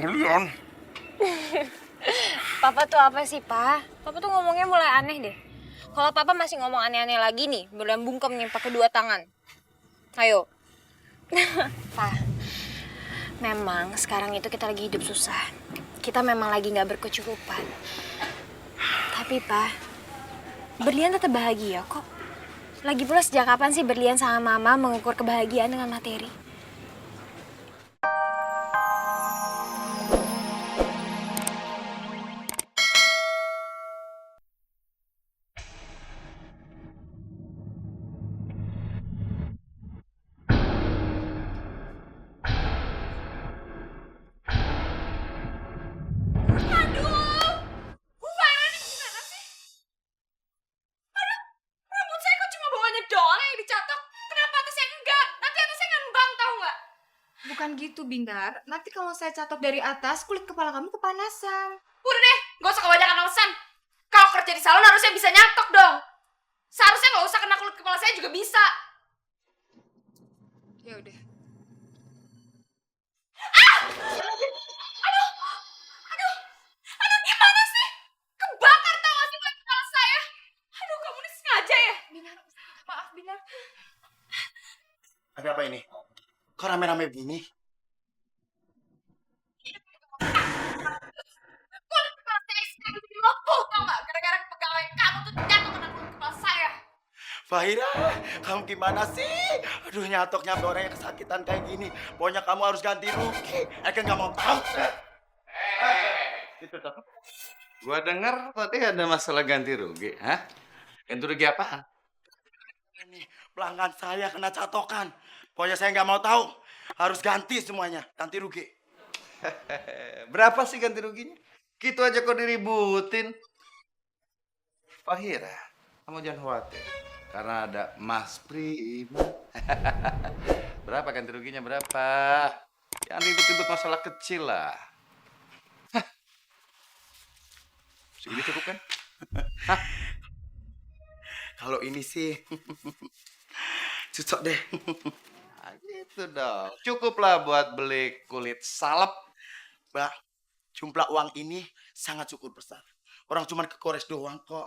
Mulian. Papa tuh apa sih, Pa? Papa tuh ngomongnya mulai aneh deh. Kalau Papa masih ngomong aneh-aneh lagi nih, beneran bungkem nih pakai 2 tangan. Ayo. Pa, memang sekarang itu kita lagi hidup susah. Kita memang lagi gak berkecukupan. Tapi, Pa, Berlian tetap bahagia kok. Lagi pula sejak kapan sih Berlian sama Mama mengukur kebahagiaan dengan materi? Rambut saya kok cuma bawahnya doang yang dicatok? Kenapa atasnya enggak? Nanti atasnya ngembang, tahu nggak? Bukan gitu, Bindar. Nanti kalau saya catok dari atas, kulit kepala kamu kepanasan. Udah deh, nggak usah kebanyakan alasan. Kalau kerja di salon harusnya bisa nyatok dong. Seharusnya nggak usah kena kulit kepala saya juga bisa. Ya udah. Aduh, gimana sih? Kebakar tau gak sih kulit kepala saya? Aduh, kamu ini sengaja ya? Bindar, maaf Bindar. Ada apa ini? Kok rame-rame begini? Kulit kepala saya sekarang jadi lepuh, tau nggak? Gara-gara pegawai kamu tuh jatuh kena kulit kepala saya. Fahira, kamu gimana sih? Aduh, nyatoknya orangnya kesakitan kayak gini. Pokoknya kamu harus ganti rugi. Eken nggak mau tahu. Itu toh. Gua dengar tadi ada masalah ganti rugi, hah? Ganti rugi apaan? Ini pelanggan saya kena catokan. Pokoknya saya nggak mau tahu. Harus ganti semuanya. Ganti rugi. Berapa sih ganti ruginya? Gitu aja kok diributin. Fahira, kamu jangan khawatir. Karena ada Mas Prima. Berapa ganti ruginya berapa? Jangan ribut-ribut masalah kecil lah. Segini cukup kan? Kalau ini sih cocok deh. Nah, gitu dong. Cukuplah buat beli kulit salep. Mbak, jumlah uang ini sangat cukup besar. Orang cuma ke Kores doang kok.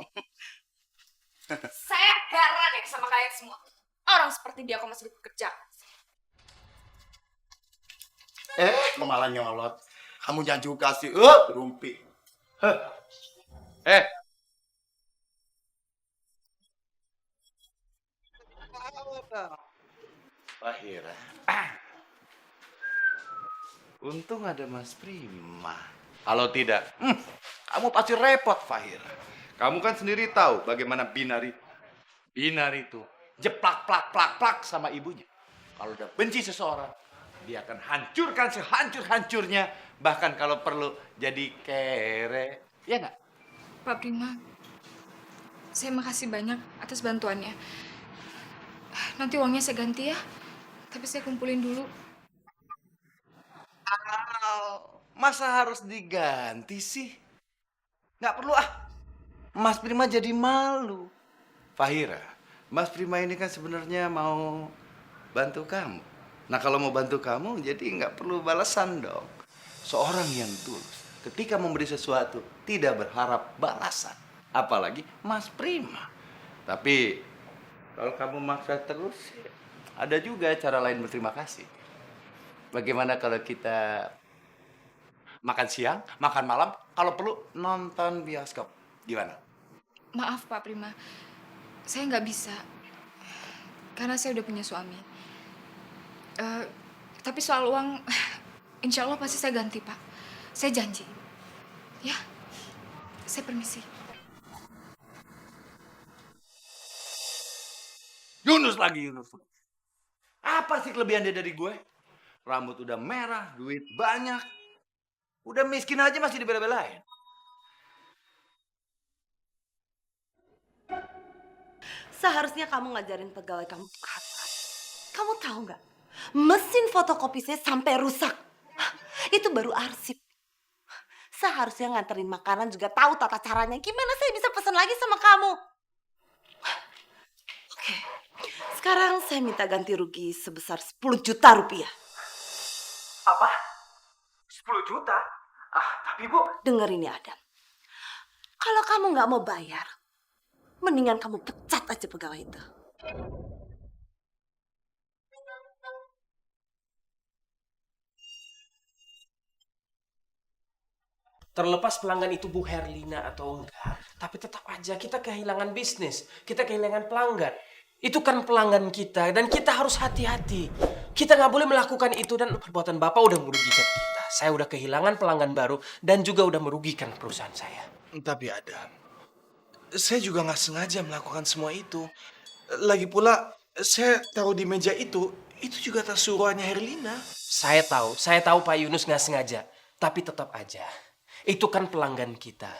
Saya heran ya sama kalian semua. Orang seperti dia kok masih bekerja. Malah nyolot. Kamu jangan juga sih. Rumpi. Eh. Fahira. Untung ada Mas Prima. Kalau tidak, kamu pasti repot, Fahira. Kamu kan sendiri tahu bagaimana Binar itu. Binar itu jeplak plak plak plak sama ibunya. Kalau udah benci seseorang, dia akan hancurkan sehancur-hancurnya. Bahkan kalau perlu jadi kere. Ya nggak? Pak Prima, saya makasih banyak atas bantuannya. Nanti uangnya saya ganti ya. Tapi saya kumpulin dulu. Masa harus diganti sih? Nggak perlu ah. Mas Prima jadi malu. Fahira, Mas Prima ini kan sebenarnya mau bantu kamu. Nah kalau mau bantu kamu, jadi nggak perlu balasan dong. Seorang yang tulus, ketika memberi sesuatu, tidak berharap balasan. Apalagi Mas Prima. Tapi kalau kamu maksa terus, ada juga cara lain berterima kasih. Bagaimana kalau kita makan siang, makan malam, kalau perlu nonton bioskop. Gimana? Maaf Pak Prima, saya nggak bisa. Karena saya udah punya suami. Tapi soal uang, insya Allah pasti saya ganti Pak. Saya janji. Ya, saya permisi. Yunus lagi, Yunus. Apa sih kelebihan dia dari gue? Rambut udah merah, duit banyak. Udah miskin aja masih dibela-belain. Seharusnya kamu ngajarin pegawai kamu apa. Kamu tahu nggak? Mesin fotokopi saya sampai rusak. Hah, itu baru arsip. Seharusnya nganterin makanan juga tahu tata caranya. Gimana saya bisa pesan lagi sama kamu? Oke, sekarang saya minta ganti rugi sebesar 10 juta rupiah. Apa? 10 juta? Tapi Bu, Dengar ini Adam. Kalau kamu nggak mau bayar, mendingan kamu pecat aja pegawai itu. terlepas pelanggan itu Bu Herlina atau enggak, tapi tetap aja kita kehilangan bisnis, kita kehilangan pelanggan. Itu kan pelanggan kita dan kita harus hati-hati. Kita nggak boleh melakukan itu dan perbuatan Bapak udah merugikan kita. Saya udah kehilangan pelanggan baru dan juga udah merugikan perusahaan saya. Tapi Adam, saya juga nggak sengaja melakukan semua itu. Lagi pula, saya taruh di meja itu juga tas suruhannya Herlina. Saya tahu Pak Yunus nggak sengaja, tapi tetap aja. Itu kan pelanggan kita.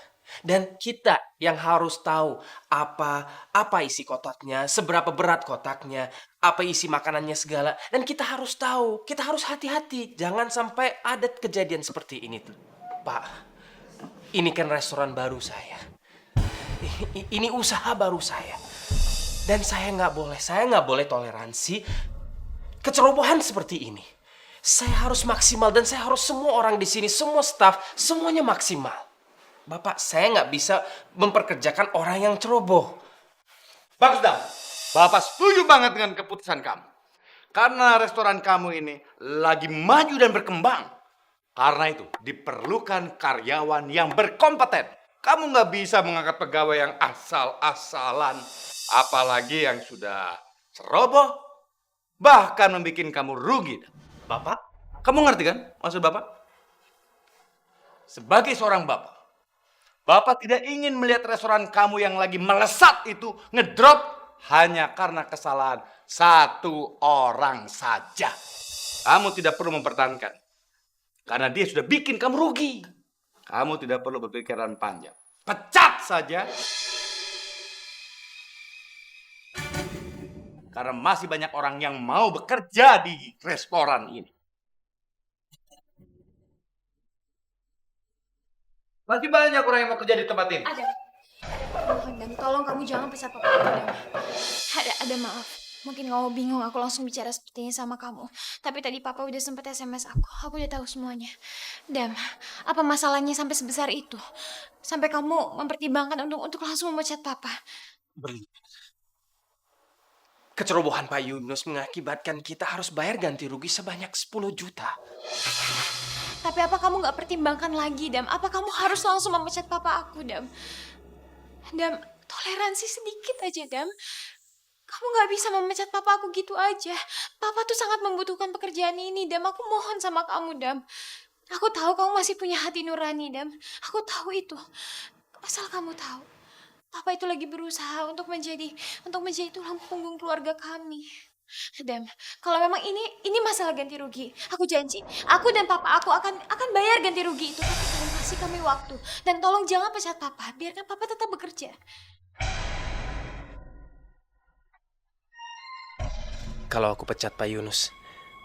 Dan kita yang harus tahu apa isi kotaknya, seberapa berat kotaknya, apa isi makanannya segala. Dan kita harus tahu, kita harus hati-hati. Jangan sampai ada kejadian seperti ini tuh. Pak, ini kan restoran baru saya. Ini usaha baru saya. Dan saya nggak boleh toleransi kecerobohan seperti ini. Saya harus maksimal dan saya harus semua orang di sini, semua staff, semuanya maksimal. Bapak, saya nggak bisa memperkerjakan orang yang ceroboh. Bagus, Dam. Bapak setuju banget dengan keputusan kamu. Karena restoran kamu ini lagi maju dan berkembang. Karena itu diperlukan karyawan yang berkompeten. Kamu nggak bisa mengangkat pegawai yang asal-asalan. Apalagi yang sudah ceroboh. Bahkan membuat kamu rugi. Bapak? Kamu ngerti kan maksud Bapak? Sebagai seorang Bapak, Bapak tidak ingin melihat restoran kamu yang lagi melesat itu ngedrop hanya karena kesalahan satu orang saja. Kamu tidak perlu mempertahankan. Karena dia sudah bikin kamu rugi. Kamu tidak perlu berpikiran panjang. Pecat saja. Karena masih banyak orang yang mau bekerja di restoran ini. Masih banyak orang yang mau kerja di tempat ini. Dan tolong kamu jangan pecat papa aku, Dam. Ada maaf. Mungkin kamu bingung aku langsung bicara seperti ini sama kamu. Tapi tadi papa udah sempet SMS aku. Aku udah tahu semuanya. Dam, apa masalahnya sampai sebesar itu? Sampai kamu mempertimbangkan untuk langsung memecat papa. Berlian. Kecerobohan Pak Yunus mengakibatkan kita harus bayar ganti rugi sebanyak 10 juta. Tapi apa kamu gak pertimbangkan lagi, Dam? Apa kamu harus langsung memecat papa aku, Dam? Dam, toleransi sedikit aja, Dam. Kamu gak bisa memecat papa aku gitu aja. Papa tuh sangat membutuhkan pekerjaan ini, Dam. Aku mohon sama kamu, Dam. Aku tahu kamu masih punya hati nurani, Dam. Aku tahu itu. Asal kamu tahu, papa itu lagi berusaha untuk menjadi tulang punggung keluarga kami. Dam, kalau memang ini masalah ganti rugi, aku janji, aku dan papa aku akan bayar ganti rugi itu. Tapi tolong kasih kami waktu dan tolong jangan pecat papa, biarkan papa tetap bekerja. Kalau aku pecat Pak Yunus,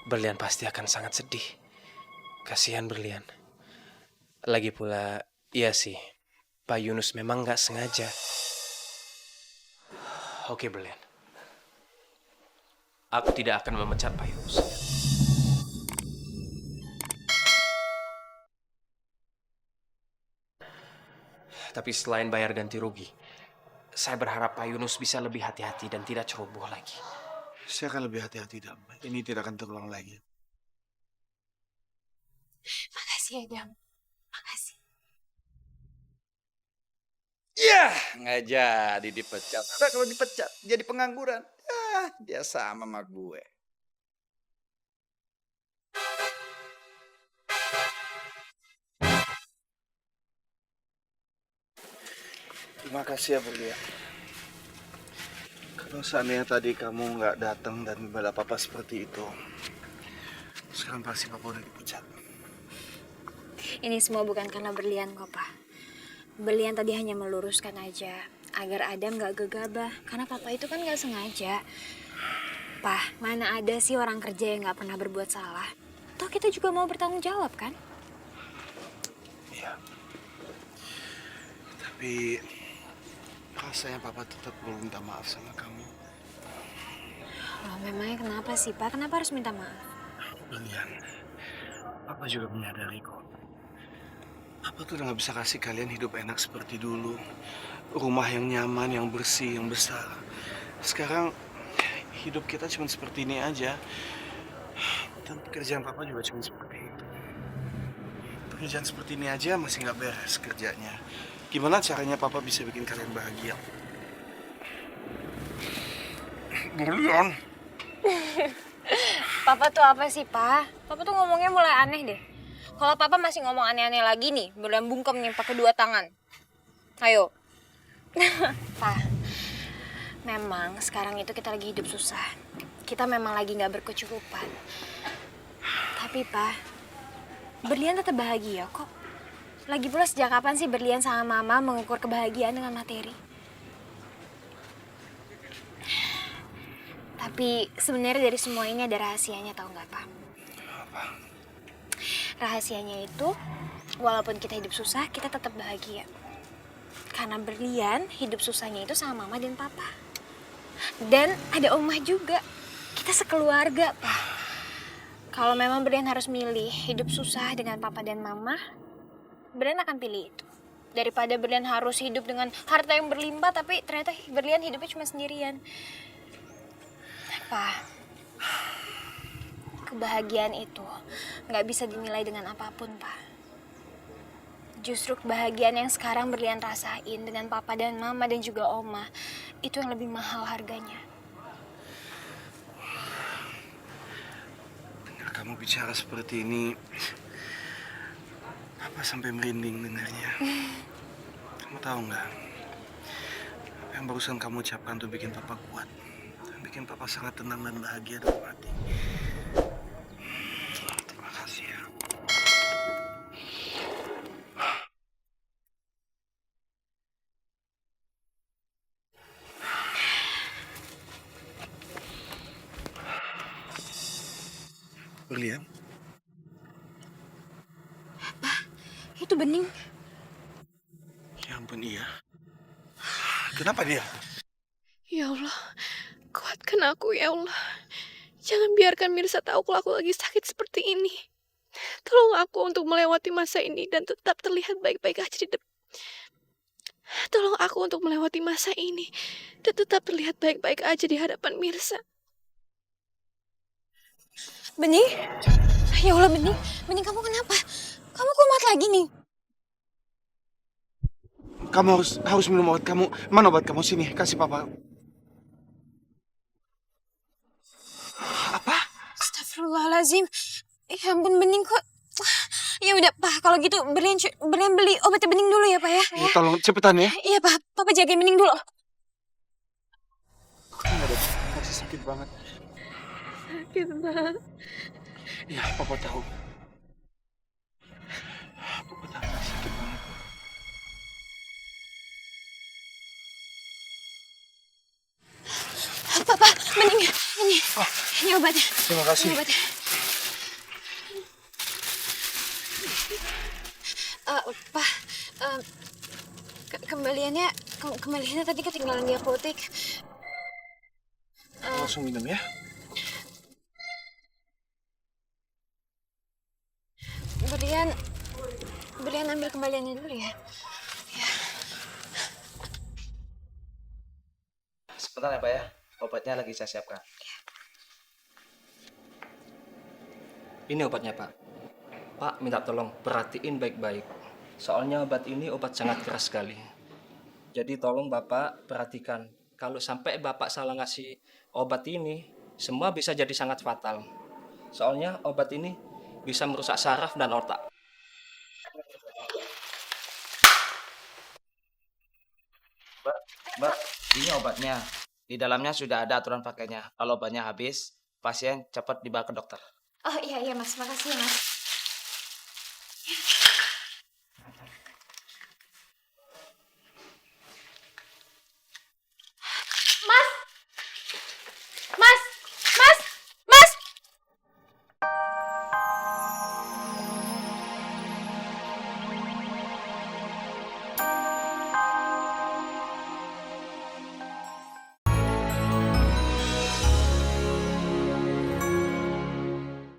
Berlian pasti akan sangat sedih. Kasihan Berlian. Lagi pula, iya sih, Pak Yunus memang nggak sengaja. Oke Berlian. Aku tidak akan memecat Pak Yunus. Tapi selain bayar ganti rugi, saya berharap Pak Yunus bisa lebih hati-hati dan tidak ceroboh lagi. Saya akan lebih hati-hati, Dam. Ini tidak akan terulang lagi. Makasih ya, Dam. Makasih. Ya, nggak jadi dipecat. Nah, kalau dipecat, jadi pengangguran. Dia sama gue. Terima kasih ya, Berlian. Kalau seandainya tadi kamu nggak datang dan membela papa seperti itu, sekarang pasti papa udah dipecat. Ini semua bukan karena Berlian kok, Pak. Berlian tadi hanya meluruskan aja agar Adam gak gegabah. Karena papa itu kan gak sengaja. Pak, mana ada sih orang kerja yang gak pernah berbuat salah? Toh kita juga mau bertanggung jawab kan? Iya. Tapi rasanya papa tetap belum minta maaf sama kamu. Loh, memangnya kenapa sih, Pak? Kenapa harus minta maaf? Berlian, papa juga menyadari kok. Papa tuh udah gak bisa kasih kalian hidup enak seperti dulu. Rumah yang nyaman, yang bersih, yang besar. Sekarang hidup kita cuma seperti ini aja. Dan pekerjaan Papa juga cuma seperti itu. Pekerjaan seperti ini aja masih nggak beres kerjanya. Gimana caranya Papa bisa bikin kalian bahagia? Berlian. Papa tuh apa sih, Pa? Papa tuh ngomongnya mulai aneh deh. Kalau Papa masih ngomong aneh-aneh lagi nih, berlian bungkem nih pakai 2 tangan. Ayo. Pa, memang sekarang itu kita lagi hidup susah. Kita memang lagi nggak berkecukupan. Tapi, Pa, berlian tetap bahagia kok. Lagi pula sejak kapan sih berlian sama Mama mengukur kebahagiaan dengan materi? Tapi sebenarnya dari semua ini ada rahasianya, tau nggak, Pak? Apa? Rahasianya itu, walaupun kita hidup susah, kita tetap bahagia. Karena berlian hidup susahnya itu sama Mama dan Papa. Dan ada Omah juga. Kita sekeluarga, Pak. Kalau memang berlian harus milih hidup susah dengan Papa dan Mama, berlian akan pilih itu. Daripada berlian harus hidup dengan harta yang berlimpah, tapi ternyata berlian hidupnya cuma sendirian. Pa, kebahagiaan itu nggak bisa dinilai dengan apapun, Pa. Justru kebahagiaan yang sekarang berlian rasain dengan Papa dan Mama dan juga Oma, itu yang lebih mahal harganya. Dengar kamu bicara seperti ini, Papa sampai merinding dengarnya. Kamu tahu nggak? Apa yang barusan kamu ucapkan tuh bikin Papa kuat. Bikin Papa sangat tenang dan bahagia dalam hati. Terima kasih ya. Berlian, Itu bening. ya ampun iya. Kenapa dia? Ya Allah, kuatkan aku ya Allah. Jangan biarkan Mirsa tahu kalau aku lagi sakit seperti ini. Tolong aku untuk melewati masa ini dan tetap terlihat baik-baik aja di depan. Tolong aku untuk melewati masa ini dan tetap terlihat baik-baik aja di hadapan Mirsa. Bening? Ya Allah, Bening. Bening, kamu kenapa? Kamu kumat lagi nih. Kamu harus minum obat kamu. Mana obat kamu? Sini, kasih Papa. Apa? Astagfirullahaladzim. Ya ampun, Bening kok. Ya udah, Pak. Kalau gitu, Berlian beli obatnya Bening dulu ya, Pak ya. Ya, tolong cepetan ya. Iya, Pak. Papa jagain Bening dulu. Enggak dok, masih sakit banget. Sakit banget. Iya, Papa tahu. Papa tahu masih sakit banget. Papa, Bening. Ini obatnya. Terima kasih. Ini obatnya. Pak, kembaliannya tadi ketinggalan di apotek. Langsung minum ya. Berlian ambil kembaliannya dulu ya. Sebentar ya Pak ya, obatnya lagi saya siapkan. Ini obatnya, Pak. Pak, minta tolong perhatiin baik-baik. Soalnya obat ini obat sangat keras sekali. Jadi tolong Bapak perhatikan. Kalau sampai Bapak salah ngasih obat ini, semua bisa jadi sangat fatal. Soalnya obat ini bisa merusak saraf dan otak. Mbak, ini obatnya. Di dalamnya sudah ada aturan pakainya. Kalau obatnya habis, pasien cepat dibawa ke dokter. Oh iya Mas, makasih ya Mas.